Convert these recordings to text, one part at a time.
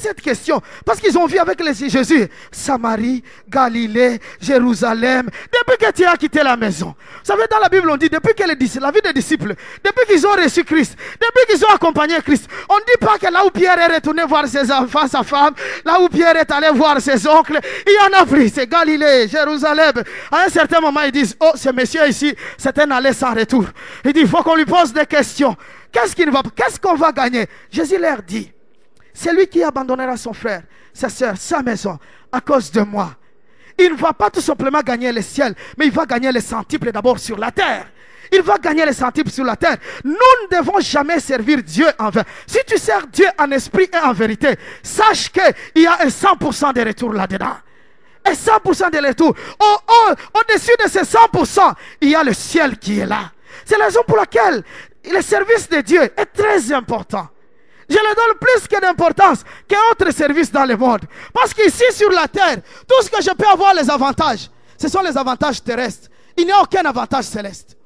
Cette question parce qu'ils ont vu avec les Jésus Samarie, Galilée, Jérusalem. Depuis que tu as quitté la maison, vous savez, dans la Bible on dit depuis que la vie des disciples, depuis qu'ils ont reçu Christ, depuis qu'ils ont accompagné Christ, on ne dit pas que là où Pierre est retourné voir ses enfants, sa femme, là où Pierre est allé voir ses oncles, il y en a pris, c'est Galilée, Jérusalem. À un certain moment ils disent, oh, ce monsieur ici c'est un aller sans retour. Il dit, il faut qu'on lui pose des questions. Qu'est-ce qu'on va gagner? Jésus leur dit, c'est lui qui abandonnera son frère, sa soeur, sa maison, à cause de moi. Il ne va pas tout simplement gagner le ciel, mais il va gagner les centuples d'abord sur la terre. Il va gagner les centuples sur la terre. Nous ne devons jamais servir Dieu en vain. Si tu sers Dieu en esprit et en vérité, sache qu'il y a un 100% de retour là-dedans. Et 100% de retour. Au-dessus de ces 100%, il y a le ciel qui est là. C'est la raison pour laquelle le service de Dieu est très important. Je le donne plus que d'importance qu'un autre service dans le monde. Parce qu'ici sur la terre, tout ce que je peux avoir les avantages, ce sont les avantages terrestres. Il n'y a aucun avantage céleste.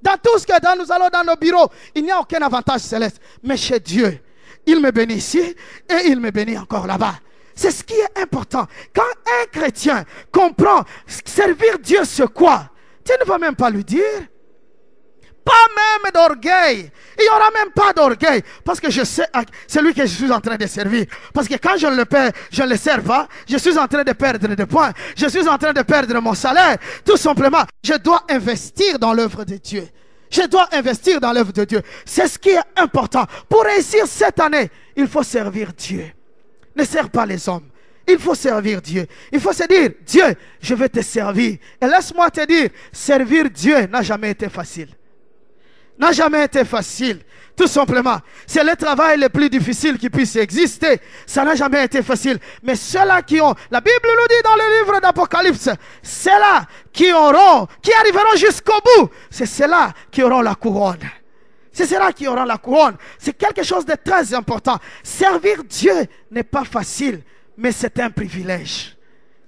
Dans tout ce que nous allons dans nos bureaux, il n'y a aucun avantage céleste. Mais chez Dieu, il me bénit ici et il me bénit encore là-bas. C'est ce qui est important. Quand un chrétien comprend servir Dieu, c'est quoi? Tu ne vas même pas lui dire. Pas même d'orgueil. Il n'y aura même pas d'orgueil. Parce que je sais celui que je suis en train de servir. Parce que quand je ne le sers pas, je suis en train de perdre des points. Je suis en train de perdre mon salaire. Tout simplement, je dois investir dans l'œuvre de Dieu. Je dois investir dans l'œuvre de Dieu. C'est ce qui est important. Pour réussir cette année, il faut servir Dieu. Ne sers pas les hommes. Il faut servir Dieu. Il faut se dire, Dieu, je vais te servir. Et laisse-moi te dire, servir Dieu n'a jamais été facile. N'a jamais été facile. Tout simplement. C'est le travail le plus difficile qui puisse exister. Ça n'a jamais été facile. Mais ceux-là qui ont, la Bible nous dit dans le livre d'Apocalypse, ceux-là qui arriveront jusqu'au bout, c'est ceux-là qui auront la couronne. C'est ceux-là qui auront la couronne. C'est quelque chose de très important. Servir Dieu n'est pas facile, mais c'est un privilège.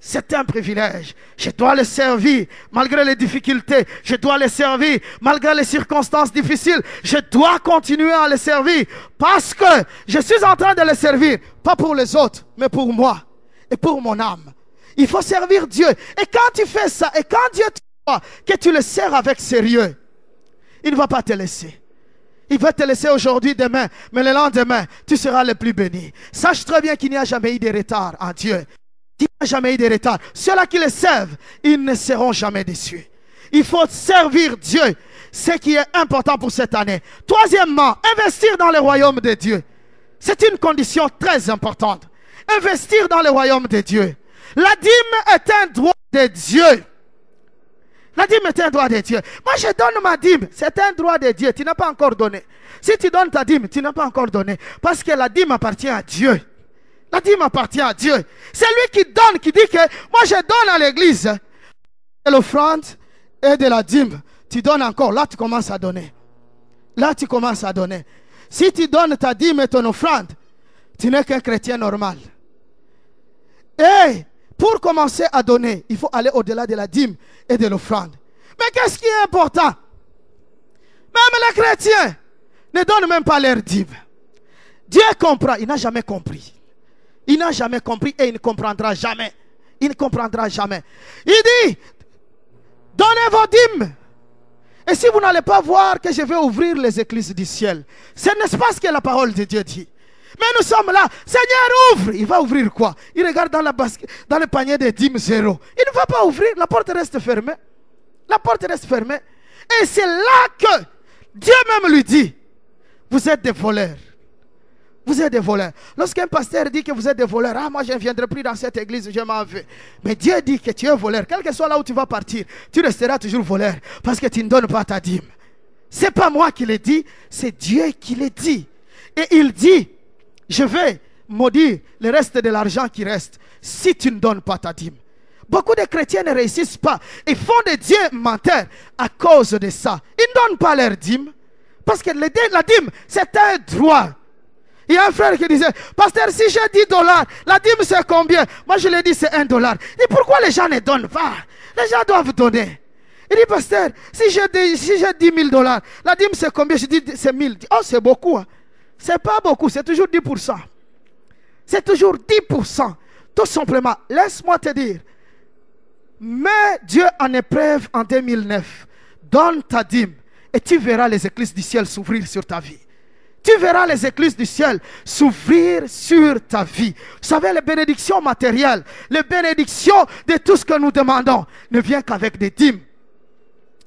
C'est un privilège. Je dois le servir malgré les difficultés. Je dois le servir malgré les circonstances difficiles. Je dois continuer à le servir parce que je suis en train de le servir, pas pour les autres, mais pour moi et pour mon âme. Il faut servir Dieu. Et quand tu fais ça, et quand Dieu te voit que tu le sers avec sérieux, il ne va pas te laisser. Il va te laisser aujourd'hui, demain, mais le lendemain, tu seras le plus béni. Sache très bien qu'il n'y a jamais eu de retard en Dieu. Il n'y a jamais eu de retard. Ceux-là qui le servent, ils ne seront jamais déçus. Il faut servir Dieu. Ce qui est important pour cette année. Troisièmement, investir dans le royaume de Dieu. C'est une condition très importante. Investir dans le royaume de Dieu. La dîme est un droit de Dieu. La dîme est un droit de Dieu. Moi, je donne ma dîme. C'est un droit de Dieu. Tu n'as pas encore donné. Si tu donnes ta dîme, tu n'as pas encore donné. Parce que la dîme appartient à Dieu. La dîme appartient à Dieu. C'est lui qui donne, qui dit que moi je donne à l'église de l'offrande et de la dîme. Tu donnes encore. Là, tu commences à donner. Là, tu commences à donner. Si tu donnes ta dîme et ton offrande, tu n'es qu'un chrétien normal. Et pour commencer à donner, il faut aller au-delà de la dîme et de l'offrande. Mais qu'est-ce qui est important? Même les chrétiens ne donnent même pas leur dîme. Dieu comprend. Il n'a jamais compris. Il n'a jamais compris et il ne comprendra jamais. Il ne comprendra jamais. Il dit, donnez vos dîmes. Et si vous n'allez pas voir que je vais ouvrir les écluses du ciel, ce n'est pas ce que la parole de Dieu dit. Mais nous sommes là. Seigneur, ouvre. Il va ouvrir quoi? Il regarde dans le panier des dîmes zéro. Il ne va pas ouvrir. La porte reste fermée. La porte reste fermée. Et c'est là que Dieu même lui dit, vous êtes des voleurs. Vous êtes des voleurs. Lorsqu'un pasteur dit que vous êtes des voleurs, ah, moi je ne viendrai plus dans cette église, je m'en vais. Mais Dieu dit que tu es voleur. Quel que soit là où tu vas partir, tu resteras toujours voleur. Parce que tu ne donnes pas ta dîme. C'est pas moi qui l'ai dit, c'est Dieu qui l'a dit. Et il dit, je vais maudire le reste de l'argent qui reste si tu ne donnes pas ta dîme. Beaucoup de chrétiens ne réussissent pas. Ils font des dieux menteurs à cause de ça. Ils ne donnent pas leur dîme. Parce que la dîme, c'est un droit. Il y a un frère qui disait, pasteur, si j'ai 10 $, la dîme c'est combien? Moi je lui ai dit c'est $1. Et pourquoi les gens ne donnent pas? Les gens doivent donner. Il dit, pasteur, si j'ai 10 000 $, la dîme c'est combien? Je dis c'est 1000. Oh, c'est beaucoup. Hein. C'est pas beaucoup, c'est toujours 10%. C'est toujours 10%. Tout simplement, laisse-moi te dire, mets Dieu en épreuve en 2009. Donne ta dîme et tu verras les écluses du ciel s'ouvrir sur ta vie. Tu verras les écluses du ciel s'ouvrir sur ta vie. Vous savez, les bénédictions matérielles, les bénédictions de tout ce que nous demandons ne viennent qu'avec des dîmes.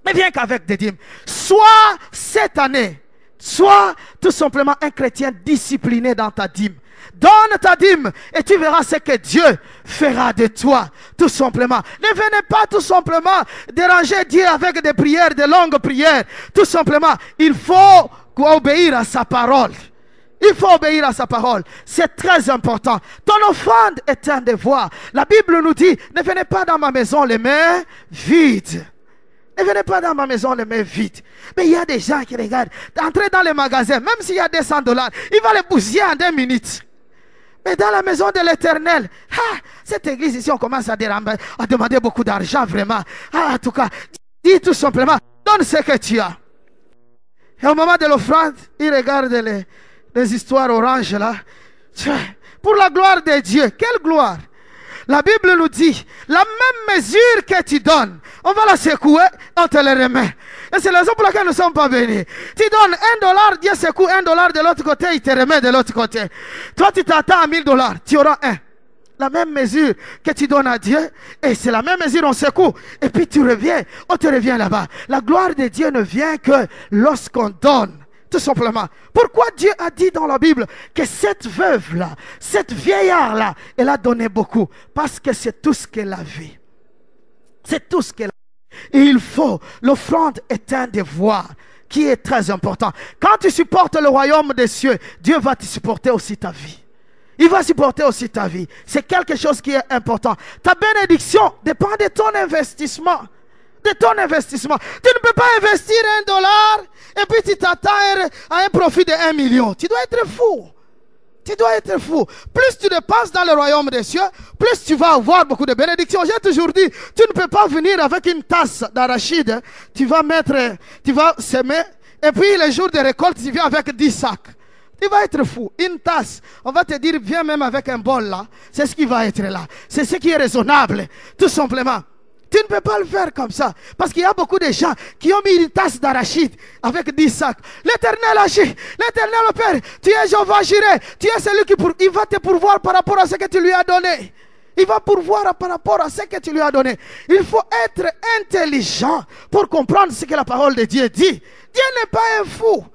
Ne viennent qu'avec des dîmes. Sois cette année, sois tout simplement un chrétien discipliné dans ta dîme. Donne ta dîme et tu verras ce que Dieu fera de toi, tout simplement. Ne venez pas tout simplement déranger Dieu avec des prières, de longues prières. Tout simplement, il faut obéir à sa parole. Il faut obéir à sa parole. C'est très important. Ton offrande est un devoir. La Bible nous dit, ne venez pas dans ma maison les mains vides. Ne venez pas dans ma maison les mains vides. Mais il y a des gens qui regardent, entrer dans les magasins, même s'il y a $200, il va les bousiller en 2 minutes. Mais dans la maison de l'Éternel, cette église ici, on commence à demander beaucoup d'argent, vraiment. En tout cas, dis tout simplement, donne ce que tu as. Et au moment de l'offrande, il regarde les histoires oranges là. Pour la gloire de Dieu, quelle gloire! La Bible nous dit, la même mesure que tu donnes, on va la secouer, on te la remet. Et c'est la raison pour laquelle nous ne sommes pas bénis. Tu donnes $1, Dieu secoue $1 de l'autre côté, il te remet de l'autre côté. Toi, tu t'attends à $1000, tu auras un. La même mesure que tu donnes à Dieu, et c'est la même mesure, on secoue. Et puis tu reviens, on te revient là-bas. La gloire de Dieu ne vient que lorsqu'on donne. Tout simplement. Pourquoi Dieu a dit dans la Bible que cette veuve-là, cette vieillard-là, elle a donné beaucoup? Parce que c'est tout ce qu'elle avait. C'est tout ce qu'elle a. Et il faut, l'offrande est un devoir qui est très important. Quand tu supportes le royaume des cieux, Dieu va te supporter aussi ta vie. Il va supporter aussi ta vie. C'est quelque chose qui est important. Ta bénédiction dépend de ton investissement. De ton investissement. Tu ne peux pas investir $1 et puis tu t'attends à un profit de 1 million. Tu dois être fou. Tu dois être fou. Plus tu dépenses dans le royaume des cieux, plus tu vas avoir beaucoup de bénédictions. J'ai toujours dit, tu ne peux pas venir avec une tasse d'arachide. Tu vas semer et puis le jour de récolte, tu viens avec 10 sacs. Tu vas être fou. Une tasse, on va te dire, viens même avec un bol là. C'est ce qui va être là. C'est ce qui est raisonnable. Tout simplement. Tu ne peux pas le faire comme ça. Parce qu'il y a beaucoup de gens qui ont mis une tasse d'arachide avec 10 sacs. L'Éternel agit. L'Éternel opère. Tu es Jéhovah Jireh. Tu es celui il va te pourvoir par rapport à ce que tu lui as donné. Il va pourvoir par rapport à ce que tu lui as donné. Il faut être intelligent pour comprendre ce que la parole de Dieu dit. Dieu n'est pas un fou.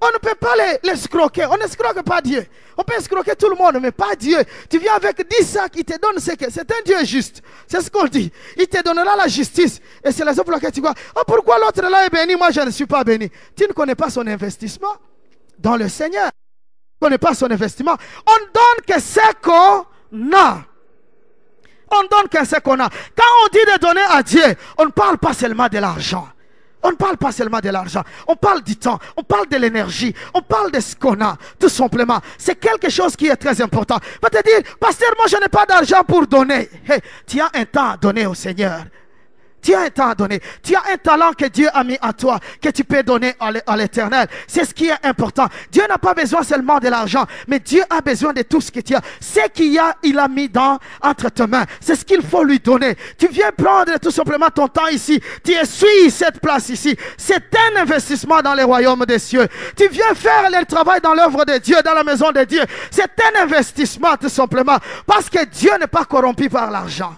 On ne peut pas l'escroquer. On n'escroque pas Dieu. On peut escroquer tout le monde, mais pas Dieu. Tu viens avec 10 sacs, il te donne ce que c'est un Dieu juste. C'est ce qu'on dit. Il te donnera la justice. Et c'est la raison pour laquelle tu vois, oh, pourquoi l'autre là est béni, moi je ne suis pas béni. Tu ne connais pas son investissement dans le Seigneur. Tu ne connais pas son investissement. On donne que ce qu'on a. On donne que ce qu'on a. Quand on dit de donner à Dieu, on ne parle pas seulement de l'argent. On ne parle pas seulement de l'argent, on parle du temps, on parle de l'énergie, on parle de ce qu'on a, tout simplement. C'est quelque chose qui est très important. Va te dire, pasteur, moi je n'ai pas d'argent pour donner. Hey, tu as un temps à donner au Seigneur. Tu as un temps à donner. Tu as un talent que Dieu a mis en toi, que tu peux donner à l'Éternel. C'est ce qui est important. Dieu n'a pas besoin seulement de l'argent, mais Dieu a besoin de tout ce que tu as. Ce qu'il a, il a mis entre tes mains. C'est ce qu'il faut lui donner. Tu viens prendre tout simplement ton temps ici. Tu essuies cette place ici. C'est un investissement dans les royaumes des cieux. Tu viens faire le travail dans l'œuvre de Dieu, dans la maison de Dieu. C'est un investissement tout simplement. Parce que Dieu n'est pas corrompu par l'argent.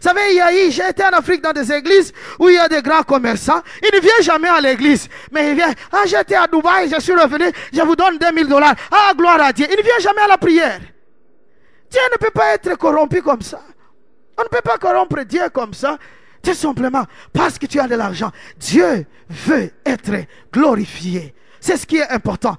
Vous savez, j'ai été en Afrique dans des églises où il y a des grands commerçants. Ils ne viennent jamais à l'église. Mais ils viennent, j'étais à Dubaï, je suis revenu, je vous donne $2000. Ah, gloire à Dieu. Ils ne viennent jamais à la prière. Dieu ne peut pas être corrompu comme ça. On ne peut pas corrompre Dieu comme ça. Tout simplement parce que tu as de l'argent. Dieu veut être glorifié. C'est ce qui est important.